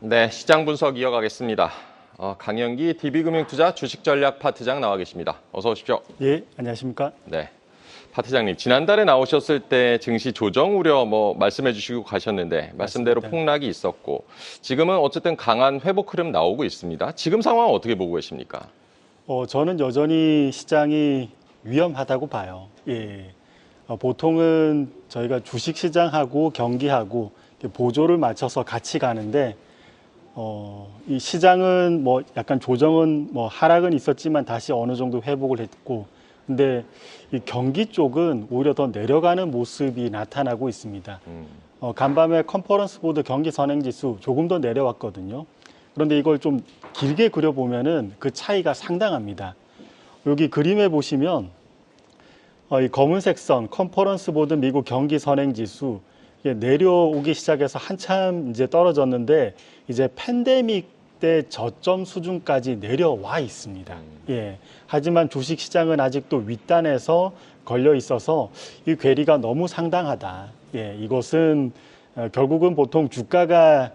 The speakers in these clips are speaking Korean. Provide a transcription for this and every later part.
네, 시장 분석 이어가겠습니다. 강영기 DB금융투자 주식전략 파트장 나와 계십니다. 어서 오십시오. 예, 안녕하십니까? 네, 파트장님 지난달에 나오셨을 때 증시 조정 우려 말씀해 주시고 가셨는데 말씀대로 맞습니다. 폭락이 있었고 지금은 어쨌든 강한 회복 흐름 나오고 있습니다. 지금 상황 어떻게 보고 계십니까? 저는 여전히 시장이 위험하다고 봐요. 예. 보통은 저희가 주식시장하고 경기하고 보조를 맞춰서 같이 가는데, 이 시장은 약간 조정은 하락은 있었지만 다시 어느 정도 회복을 했고, 근데 이 경기 쪽은 오히려 더 내려가는 모습이 나타나고 있습니다. 간밤에 컨퍼런스 보드 경기 선행지수 조금 더 내려왔거든요. 그런데 이걸 좀 길게 그려보면은 그 차이가 상당합니다. 여기 그림에 보시면 이 검은색 선 컨퍼런스 보드 미국 경기 선행지수 내려오기 시작해서 한참 이제 떨어졌는데 이제 팬데믹 때 저점 수준까지 내려와 있습니다. 예. 하지만 주식 시장은 아직도 윗단에서 걸려 있어서 이 괴리가 너무 상당하다. 예. 이것은 결국은 보통 주가가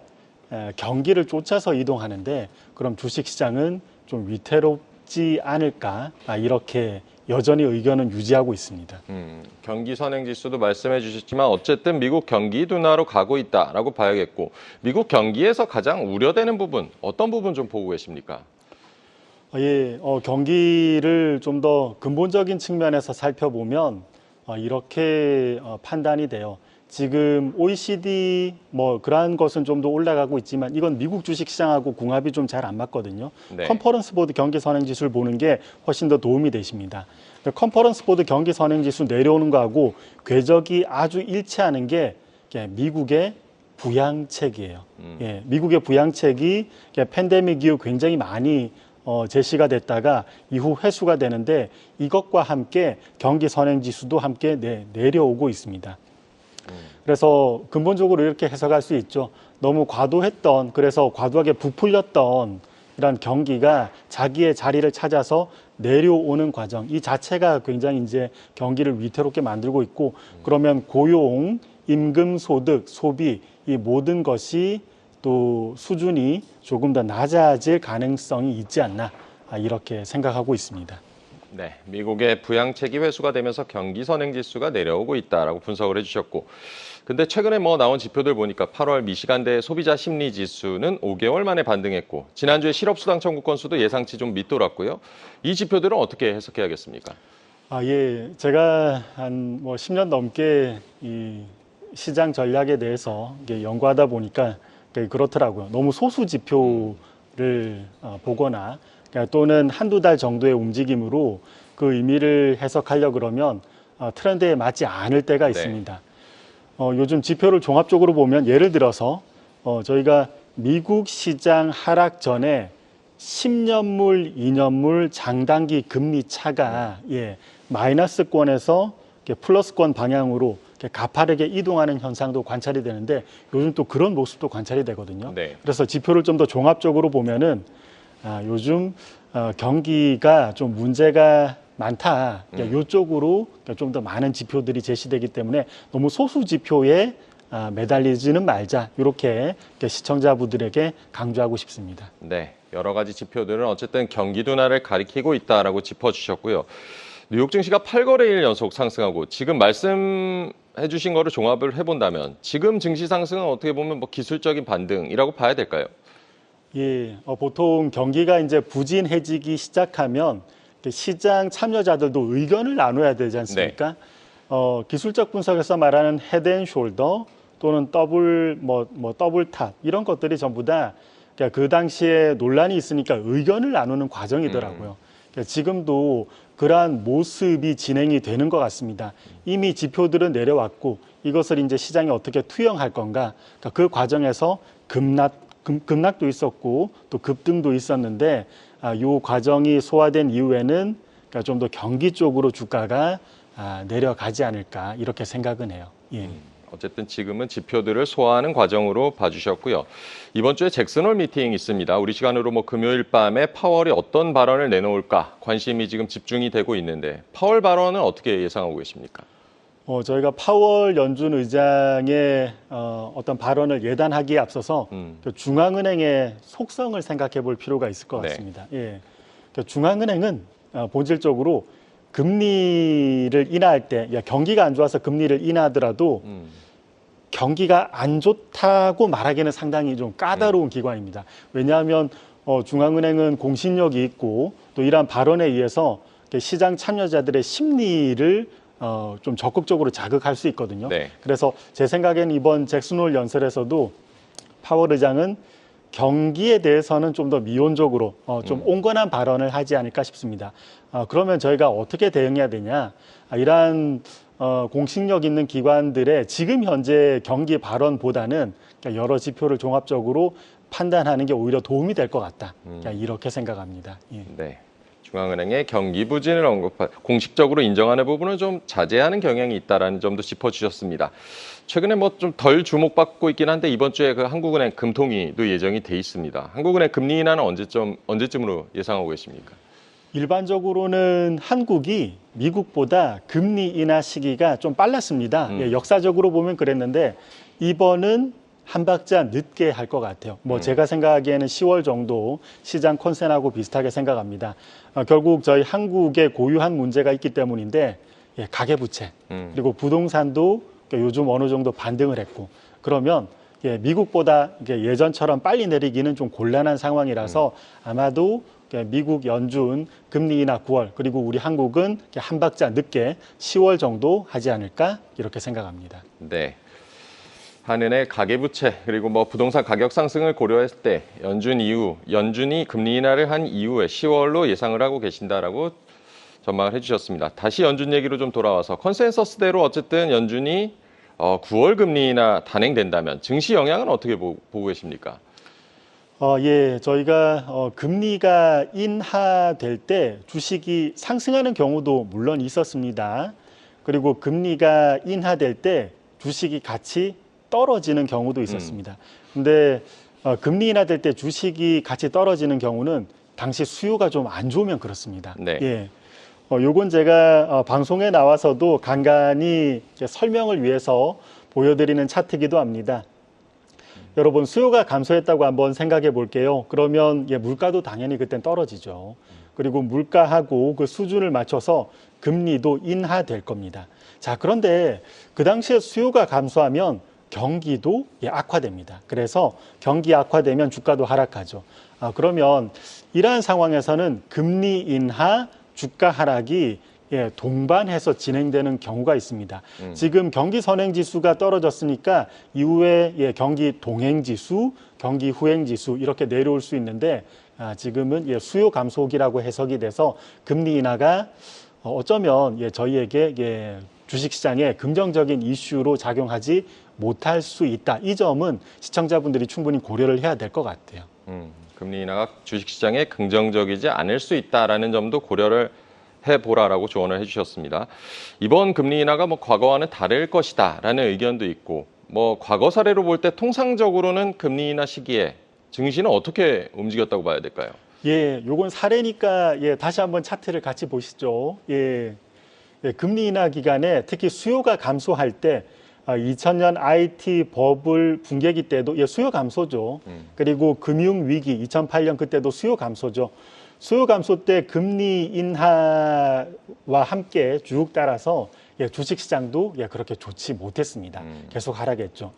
경기를 쫓아서 이동하는데 그럼 주식 시장은 좀 위태롭지 않을까? 이렇게 여전히 의견은 유지하고 있습니다. 경기 선행지수도 말씀해 주셨지만 어쨌든 미국 경기 둔화로 가고 있다라고 봐야겠고 미국 경기에서 가장 우려되는 부분 어떤 부분 좀 보고 계십니까? 예, 경기를 좀 더 근본적인 측면에서 살펴보면 이렇게 판단이 돼요. 지금 OECD 그러한 것은 좀 더 올라가고 있지만 이건 미국 주식시장하고 궁합이 좀 잘 안 맞거든요. 네. 컨퍼런스 보드 경기 선행지수를 보는 게 훨씬 더 도움이 되십니다. 컨퍼런스 보드 경기 선행지수 내려오는 거하고 궤적이 아주 일치하는 게 미국의 부양책이에요. 예, 미국의 부양책이 팬데믹 이후 굉장히 많이 제시가 됐다가 이후 회수가 되는데 이것과 함께 경기 선행지수도 함께 내려오고 있습니다. 그래서 근본적으로 이렇게 해석할 수 있죠. 너무 과도했던, 그래서 과도하게 부풀렸던 이런 경기가 자기의 자리를 찾아서 내려오는 과정, 이 자체가 굉장히 이제 경기를 위태롭게 만들고 있고, 그러면 고용, 임금, 소득, 소비, 이 모든 것이 또 수준이 조금 더 낮아질 가능성이 있지 않나, 이렇게 생각하고 있습니다. 네, 미국의 부양책이 회수가 되면서 경기 선행지수가 내려오고 있다라고 분석을 해주셨고 근데 최근에 나온 지표들 보니까 8월 미시간대 소비자 심리 지수는 5개월 만에 반등했고 지난주에 실업수당 청구 건수도 예상치 좀 밑돌았고요. 이 지표들은 어떻게 해석해야겠습니까? 예, 제가 한 10년 넘게 이 시장 전략에 대해서 연구하다 보니까 그렇더라고요. 너무 소수 지표를 보거나 또는 한두 달 정도의 움직임으로 그 의미를 해석하려 그러면 트렌드에 맞지 않을 때가 있습니다. 요즘 지표를 종합적으로 보면 예를 들어서 저희가 미국 시장 하락 전에 10년물, 2년물 장단기 금리 차가 마이너스권에서 플러스권 방향으로 가파르게 이동하는 현상도 관찰이 되는데 요즘 또 그런 모습도 관찰이 되거든요. 네. 그래서 지표를 좀 더 종합적으로 보면은 요즘 경기가 좀 문제가 많다. 이쪽으로 좀 더 많은 지표들이 제시되기 때문에 너무 소수 지표에 매달리지는 말자. 이렇게 시청자분들에게 강조하고 싶습니다. 네, 여러 가지 지표들은 어쨌든 경기 둔화를 가리키고 있다라고 짚어주셨고요. 뉴욕 증시가 8거래일 연속 상승하고 지금 말씀해 주신 거를 종합을 해본다면 지금 증시 상승은 어떻게 보면 기술적인 반등이라고 봐야 될까요? 예, 보통 경기가 이제 부진해지기 시작하면 시장 참여자들도 의견을 나눠야 되지 않습니까? 네. 기술적 분석에서 말하는 헤드앤숄더 또는 더블탑 이런 것들이 전부 다 그 당시에 논란이 있으니까 의견을 나누는 과정이더라고요. 지금도 그러한 모습이 진행이 되는 것 같습니다. 이미 지표들은 내려왔고 이것을 이제 시장이 어떻게 투영할 건가? 그 과정에서 급락도 있었고 또 급등도 있었는데 이 과정이 소화된 이후에는 좀 더 경기 쪽으로 주가가 내려가지 않을까 이렇게 생각은 해요. 예. 어쨌든 지금은 지표들을 소화하는 과정으로 봐주셨고요. 이번 주에 잭슨홀 미팅 있습니다. 우리 시간으로 금요일 밤에 파월이 어떤 발언을 내놓을까 관심이 지금 집중이 되고 있는데 파월 발언은 어떻게 예상하고 계십니까? 저희가 파월 연준 의장의 어떤 발언을 예단하기에 앞서서 그 중앙은행의 속성을 생각해 볼 필요가 있을 것 네. 같습니다. 예. 그 중앙은행은 본질적으로 금리를 인하할 때, 경기가 안 좋아서 금리를 인하하더라도 경기가 안 좋다고 말하기는 상당히 좀 까다로운 기관입니다. 왜냐하면 중앙은행은 공신력이 있고 또 이러한 발언에 의해서 시장 참여자들의 심리를 좀 적극적으로 자극할 수 있거든요. 네. 그래서 제 생각에는 이번 잭슨홀 연설에서도 파월 의장은 경기에 대해서는 좀 더 미온적으로 좀 온건한 발언을 하지 않을까 싶습니다. 그러면 저희가 어떻게 대응해야 되냐? 이러한 공신력 있는 기관들의 지금 현재 경기 발언보다는 여러 지표를 종합적으로 판단하는 게 오히려 도움이 될 것 같다. 이렇게 생각합니다. 예. 네. 중앙은행의 경기 부진을 공식적으로 인정하는 부분을 좀 자제하는 경향이 있다라는 점도 짚어주셨습니다. 최근에 뭐 좀 덜 주목받고 있긴 한데 이번 주에 그 한국은행 금통위도 예정이 돼 있습니다. 한국은행 금리 인하는 언제쯤으로 예상하고 계십니까? 일반적으로는 한국이 미국보다 금리 인하 시기가 좀 빨랐습니다. 예, 역사적으로 보면 그랬는데 이번은 한 박자 늦게 할 것 같아요. 제가 생각하기에는 10월 정도 시장 컨센하고 비슷하게 생각합니다. 결국 저희 한국의 고유한 문제가 있기 때문인데 가계부채 그리고 부동산도 요즘 어느 정도 반등을 했고 그러면 미국보다 예전처럼 빨리 내리기는 좀 곤란한 상황이라서 아마도 미국 연준 금리 인하 9월 그리고 우리 한국은 한 박자 늦게 10월 정도 하지 않을까 이렇게 생각합니다. 네. 한은의 가계부채 그리고 뭐 부동산 가격 상승을 고려했을 때 연준이 금리 인하를 한 이후에 10월로 예상을 하고 계신다라고 전망을 해주셨습니다. 다시 연준 얘기로 좀 돌아와서 컨센서스대로 어쨌든 연준이 9월 금리 인하 단행된다면 증시 영향은 어떻게 보고 계십니까? 예, 저희가 금리가 인하될 때 주식이 상승하는 경우도 물론 있었습니다. 그리고 금리가 인하될 때 주식이 같이 떨어지는 경우도 있었습니다. 근데 금리 인하될 때 주식이 같이 떨어지는 경우는 당시 수요가 좀 안 좋으면 그렇습니다. 네. 예. 요건 제가 방송에 나와서도 간간히 설명을 위해서 보여드리는 차트이기도 합니다. 여러분 수요가 감소했다고 한번 생각해 볼게요. 그러면 물가도 당연히 그땐 떨어지죠. 그리고 물가하고 그 수준을 맞춰서 금리도 인하될 겁니다. 자, 그런데 그 당시에 수요가 감소하면 경기도 악화됩니다. 그래서 경기 악화되면 주가도 하락하죠. 그러면 이러한 상황에서는 금리 인하, 주가 하락이 동반해서 진행되는 경우가 있습니다. 지금 경기 선행지수가 떨어졌으니까 이후에 경기 동행지수, 경기 후행지수 이렇게 내려올 수 있는데 지금은 수요 감소기라고 해석이 돼서 금리 인하가 어쩌면 저희에게 주식시장에 긍정적인 이슈로 작용하지 못할 수 있다. 이 점은 시청자분들이 충분히 고려를 해야 될 것 같아요. 금리 인하가 주식시장에 긍정적이지 않을 수 있다라는 점도 고려를 해보라라고 조언을 해주셨습니다. 이번 금리 인하가 뭐 과거와는 다를 것이다라는 의견도 있고 뭐 과거 사례로 볼 때 통상적으로는 금리 인하 시기에 증시는 어떻게 움직였다고 봐야 될까요? 예, 요건 사례니까 다시 한번 차트를 같이 보시죠. 금리 인하 기간에 특히 수요가 감소할 때 2000년 IT 버블 붕괴기 때도 수요 감소죠. 그리고 금융위기 2008년 그때도 수요 감소죠. 수요 감소 때 금리 인하와 함께 쭉 따라서 주식시장도 그렇게 좋지 못했습니다. 계속 하락했죠.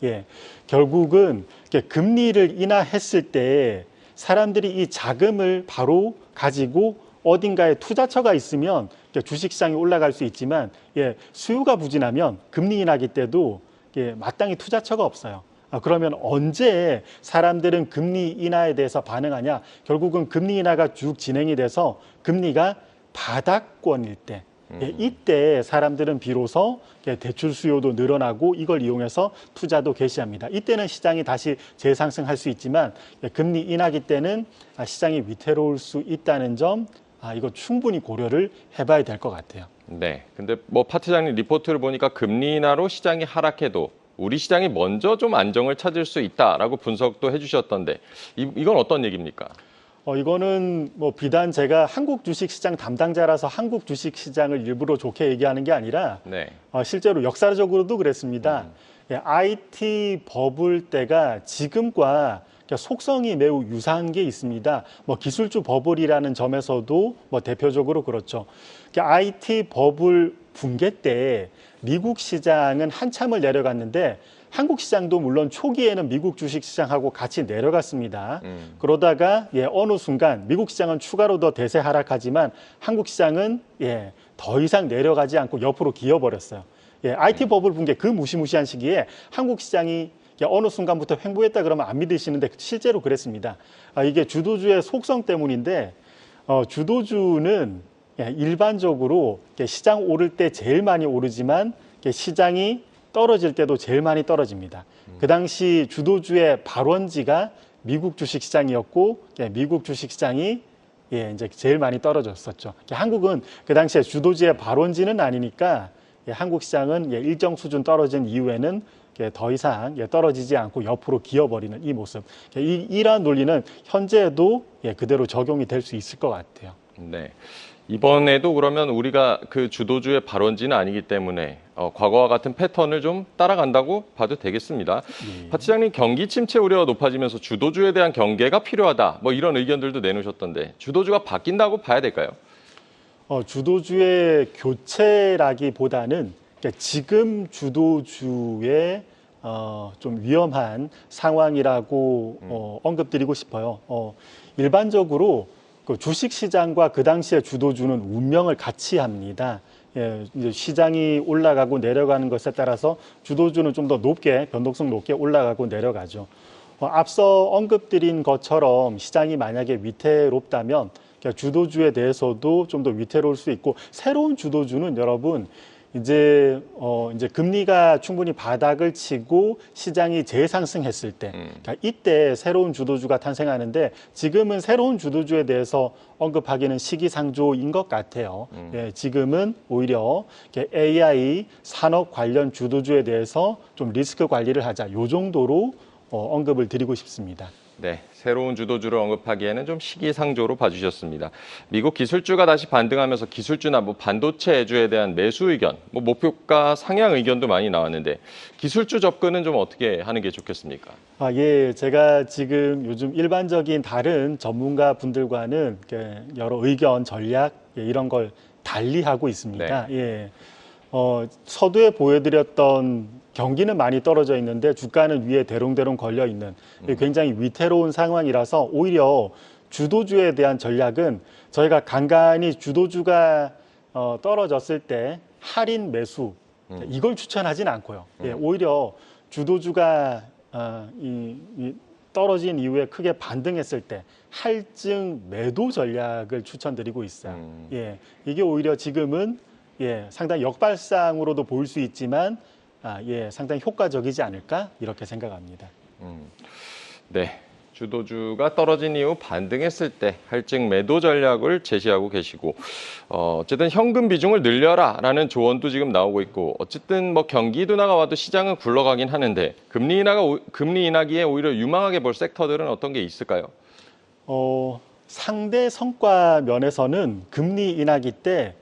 결국은 금리를 인하했을 때 사람들이 이 자금을 바로 가지고 어딘가에 투자처가 있으면 주식시장이 올라갈 수 있지만 수요가 부진하면 금리 인하기 때도 마땅히 투자처가 없어요. 그러면 언제 사람들은 금리 인하에 대해서 반응하냐? 결국은 금리 인하가 쭉 진행이 돼서 금리가 바닥권일 때 이때 사람들은 비로소 대출 수요도 늘어나고 이걸 이용해서 투자도 개시합니다. 이때는 시장이 다시 재상승할 수 있지만 금리 인하기 때는 시장이 위태로울 수 있다는 점 이거 충분히 고려를 해봐야 될 것 같아요. 네, 근데 뭐 파트장님 리포트를 보니까 금리 인하로 시장이 하락해도 우리 시장이 먼저 좀 안정을 찾을 수 있다라고 분석도 해주셨던데 이건 어떤 얘기입니까? 이거는 뭐 비단 제가 한국 주식시장 담당자라서 한국 주식시장을 일부러 좋게 얘기하는 게 아니라 네. 실제로 역사적으로도 그랬습니다. IT 버블 때가 지금과 속성이 매우 유사한 게 있습니다. 뭐 기술주 버블이라는 점에서도 뭐 대표적으로 그렇죠. IT 버블 붕괴 때 미국 시장은 한참을 내려갔는데 한국 시장도 물론 초기에는 미국 주식 시장하고 같이 내려갔습니다. 그러다가 어느 순간 미국 시장은 추가로 더 대세 하락하지만 한국 시장은 더 이상 내려가지 않고 옆으로 기어버렸어요. IT 버블 붕괴 그 무시무시한 시기에 한국 시장이 어느 순간부터 횡보했다 그러면 안 믿으시는데 실제로 그랬습니다. 이게 주도주의 속성 때문인데 주도주는 일반적으로 시장 오를 때 제일 많이 오르지만 시장이 떨어질 때도 제일 많이 떨어집니다. 그 당시 주도주의 발원지가 미국 주식시장이었고 미국 주식시장이 이제 제일 많이 떨어졌었죠. 한국은 그 당시에 주도주의 발원지는 아니니까 한국 시장은 일정 수준 떨어진 이후에는 더 이상 떨어지지 않고 옆으로 기어버리는 이 모습. 이러한 논리는 현재도 그대로 적용이 될 수 있을 것 같아요. 네. 이번에도 그러면 우리가 그 주도주의 발원지는 아니기 때문에 과거와 같은 패턴을 좀 따라간다고 봐도 되겠습니다. 박 시장님, 경기 침체 우려가 높아지면서 주도주에 대한 경계가 필요하다. 뭐 이런 의견들도 내놓으셨던데 주도주가 바뀐다고 봐야 될까요? 주도주의 교체라기보다는 지금 주도주의 좀 위험한 상황이라고 언급드리고 싶어요. 일반적으로 그 주식시장과 그 당시의 주도주는 운명을 같이 합니다. 이제 시장이 올라가고 내려가는 것에 따라서 주도주는 좀 더 높게, 변동성 높게 올라가고 내려가죠. 앞서 언급드린 것처럼 시장이 만약에 위태롭다면 주도주에 대해서도 좀 더 위태로울 수 있고, 새로운 주도주는 여러분 이제 금리가 충분히 바닥을 치고 시장이 재상승했을 때, 그러니까 이때 새로운 주도주가 탄생하는데 지금은 새로운 주도주에 대해서 언급하기는 시기상조인 것 같아요. 지금은 오히려 AI 산업 관련 주도주에 대해서 좀 리스크 관리를 하자, 요 정도로 언급을 드리고 싶습니다. 네, 새로운 주도주를 언급하기에는 좀 시기상조로 봐주셨습니다. 미국 기술주가 다시 반등하면서 기술주나 뭐 반도체주에 대한 매수 의견, 뭐 목표가 상향 의견도 많이 나왔는데 기술주 접근은 좀 어떻게 하는 게 좋겠습니까? 제가 지금 요즘 일반적인 다른 전문가 분들과는 여러 의견, 전략 이런 걸 달리하고 있습니다. 네. 서두에 보여드렸던 경기는 많이 떨어져 있는데 주가는 위에 대롱대롱 걸려 있는 굉장히 위태로운 상황이라서 오히려 주도주에 대한 전략은 저희가 간간히 주도주가 떨어졌을 때 할인 매수 이걸 추천하진 않고요. 오히려 주도주가 떨어진 이후에 크게 반등했을 때 할증 매도 전략을 추천드리고 있어요. 이게 오히려 지금은 상당히 역발상으로도 보일 수 있지만 상당히 효과적이지 않을까 이렇게 생각합니다. 네, 주도주가 떨어진 이후 반등했을 때 할증 매도 전략을 제시하고 계시고 어쨌든 현금 비중을 늘려라라는 조언도 지금 나오고 있고 어쨌든 뭐 경기 둔화가 와도 시장은 굴러가긴 하는데 금리 인하기에 오히려 유망하게 볼 섹터들은 어떤 게 있을까요? 상대 성과 면에서는 금리 인하기 때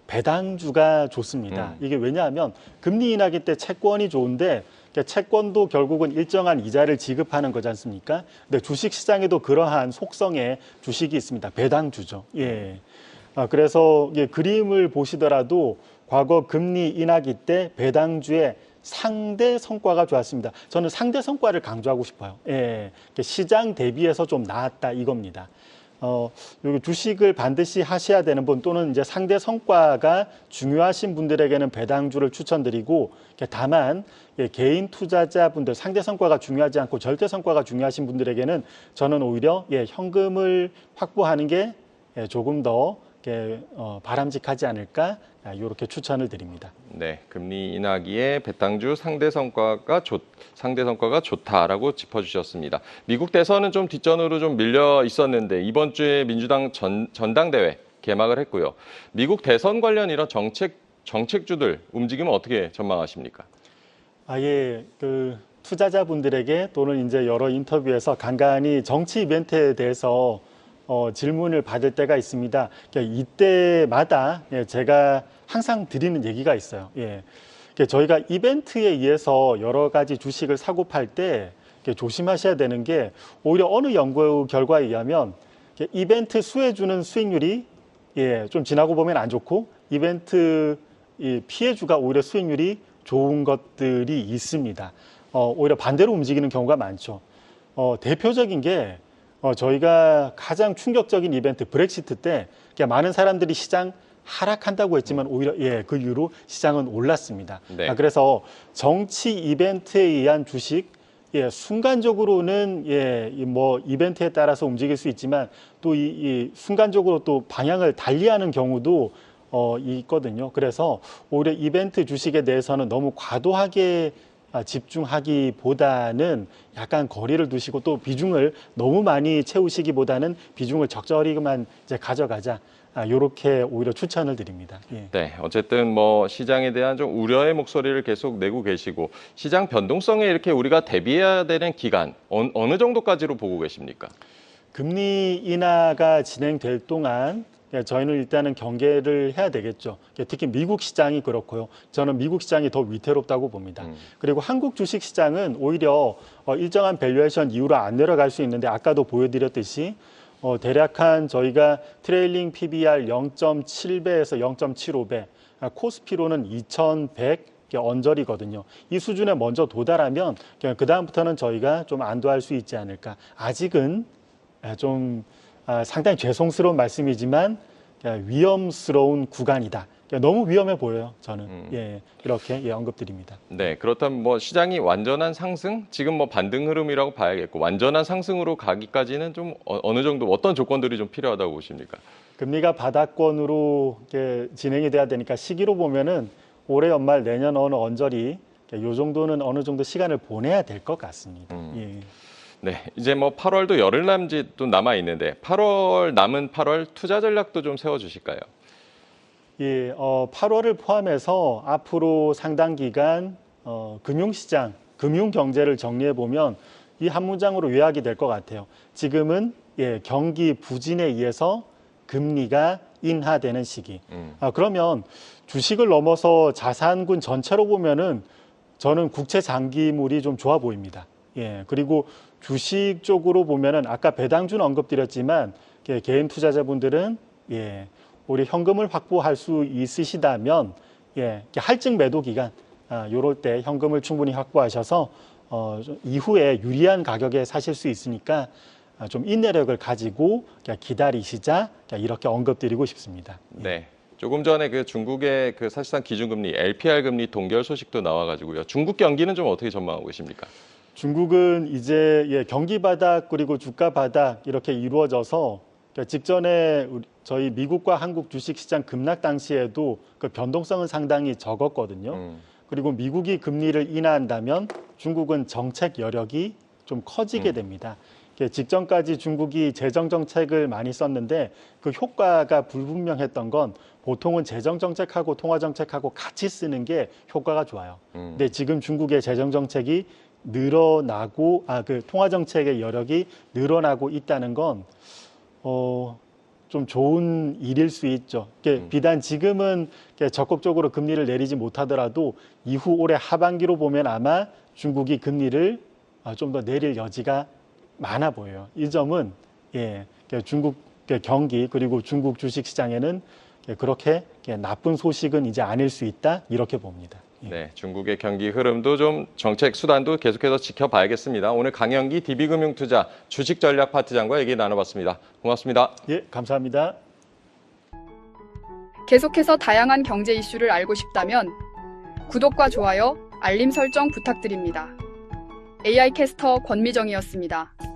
배당주가 좋습니다. 이게 왜냐하면 금리 인하기 때 채권이 좋은데 채권도 결국은 일정한 이자를 지급하는 거지 않습니까? 근데 주식시장에도 그러한 속성의 주식이 있습니다. 배당주죠. 그래서 그림을 보시더라도 과거 금리 인하기 때 배당주의 상대 성과가 좋았습니다. 저는 상대 성과를 강조하고 싶어요. 시장 대비해서 좀 나았다 이겁니다. 주식을 반드시 하셔야 되는 분 또는 이제 상대 성과가 중요하신 분들에게는 배당주를 추천드리고 다만 개인 투자자분들 상대 성과가 중요하지 않고 절대 성과가 중요하신 분들에게는 저는 오히려 현금을 확보하는 게 조금 더 바람직하지 않을까 이렇게 추천을 드립니다. 네, 금리 인하기에 배당주 상대 성과가 좋다라고 짚어주셨습니다. 미국 대선은 좀 뒷전으로 좀 밀려 있었는데 이번 주에 민주당 전당대회 개막을 했고요. 미국 대선 관련 이런 정책주들 움직임은 어떻게 전망하십니까? 투자자분들에게 또는 이제 여러 인터뷰에서 간간히 정치 이벤트에 대해서 질문을 받을 때가 있습니다. 이때마다 제가 항상 드리는 얘기가 있어요. 저희가 이벤트에 의해서 여러 가지 주식을 사고 팔 때 조심하셔야 되는 게 오히려 어느 연구 결과에 의하면 이벤트 수혜 주는 수익률이 좀 지나고 보면 안 좋고 이벤트 피해주가 오히려 수익률이 좋은 것들이 있습니다. 오히려 반대로 움직이는 경우가 많죠. 대표적인 게 저희가 가장 충격적인 이벤트 브렉시트 때 많은 사람들이 시장 하락한다고 했지만 오히려 그 이후로 시장은 올랐습니다. 네. 그래서 정치 이벤트에 의한 주식 순간적으로는 뭐 이벤트에 따라서 움직일 수 있지만 또 이 순간적으로 또 방향을 달리하는 경우도 있거든요. 그래서 오히려 이벤트 주식에 대해서는 너무 과도하게 집중하기보다는 약간 거리를 두시고 또 비중을 너무 많이 채우시기보다는 비중을 적절히만 이제 가져가자. 이렇게 오히려 추천을 드립니다. 네, 어쨌든 뭐 시장에 대한 좀 우려의 목소리를 계속 내고 계시고 시장 변동성에 이렇게 우리가 대비해야 되는 기간 어느 정도까지로 보고 계십니까? 금리 인하가 진행될 동안 저희는 일단은 경계를 해야 되겠죠. 특히 미국 시장이 그렇고요. 저는 미국 시장이 더 위태롭다고 봅니다. 그리고 한국 주식 시장은 오히려 일정한 밸류에이션 이후로 안 내려갈 수 있는데 아까도 보여드렸듯이 대략 한 저희가 트레일링 PBR 0.7배에서 0.75배, 코스피로는 2100 언저리거든요. 이 수준에 먼저 도달하면 그 다음부터는 저희가 좀 안도할 수 있지 않을까. 아직은 좀 상당히 죄송스러운 말씀이지만 위험스러운 구간이다. 너무 위험해 보여요. 저는 이렇게 언급드립니다. 네, 그렇다면 뭐 시장이 완전한 상승, 지금 뭐 반등 흐름이라고 봐야겠고 완전한 상승으로 가기까지는 좀 어느 정도 어떤 조건들이 좀 필요하다고 보십니까? 금리가 바닥권으로 진행이 돼야 되니까 시기로 보면은 올해 연말 내년 어느 언저리 요 정도는 어느 정도 시간을 보내야 될 것 같습니다. 네, 이제 뭐 8월도 열흘 남짓도 남아 있는데 8월 남은 8월 투자 전략도 좀 세워주실까요? 8월을 포함해서 앞으로 상당 기간 금융시장, 금융경제를 정리해 보면 이 한 문장으로 요약이 될 것 같아요. 지금은 경기 부진에 의해서 금리가 인하되는 시기. 그러면 주식을 넘어서 자산군 전체로 보면은 저는 국채 장기물이 좀 좋아 보입니다. 그리고 주식 쪽으로 보면은 아까 배당준 언급드렸지만 개인 투자자분들은 우리 현금을 확보할 수 있으시다면 할증 매도 기간 요럴 때 현금을 충분히 확보하셔서 이후에 유리한 가격에 사실 수 있으니까 좀 인내력을 가지고 기다리시자 이렇게 언급드리고 싶습니다. 네. 조금 전에 그 중국의 그 사실상 기준금리 LPR 금리 동결 소식도 나와가지고요. 중국 경기는 좀 어떻게 전망하고 계십니까? 중국은 이제 경기 바닥 그리고 주가 바닥 이렇게 이루어져서 직전에 저희 미국과 한국 주식시장 급락 당시에도 그 변동성은 상당히 적었거든요. 그리고 미국이 금리를 인하한다면 중국은 정책 여력이 좀 커지게 됩니다. 직전까지 중국이 재정 정책을 많이 썼는데 그 효과가 불분명했던 건 보통은 재정 정책하고 통화 정책하고 같이 쓰는 게 효과가 좋아요. 근데 지금 중국의 재정 정책이 늘어나고 그 통화 정책의 여력이 늘어나고 있다는 건 좀 좋은 일일 수 있죠. 비단 지금은 적극적으로 금리를 내리지 못하더라도 이후 올해 하반기로 보면 아마 중국이 금리를 좀 더 내릴 여지가 많아 보여요. 이 점은 중국 경기 그리고 중국 주식 시장에는 그렇게 나쁜 소식은 이제 아닐 수 있다 이렇게 봅니다. 네, 중국의 경기 흐름도 좀 정책 수단도 계속해서 지켜봐야겠습니다. 오늘 강영기 DB금융투자 주식전략파트장과 얘기 나눠봤습니다. 고맙습니다. 감사합니다. 계속해서 다양한 경제 이슈를 알고 싶다면 구독과 좋아요, 알림 설정 부탁드립니다. AI 캐스터 권미정이었습니다.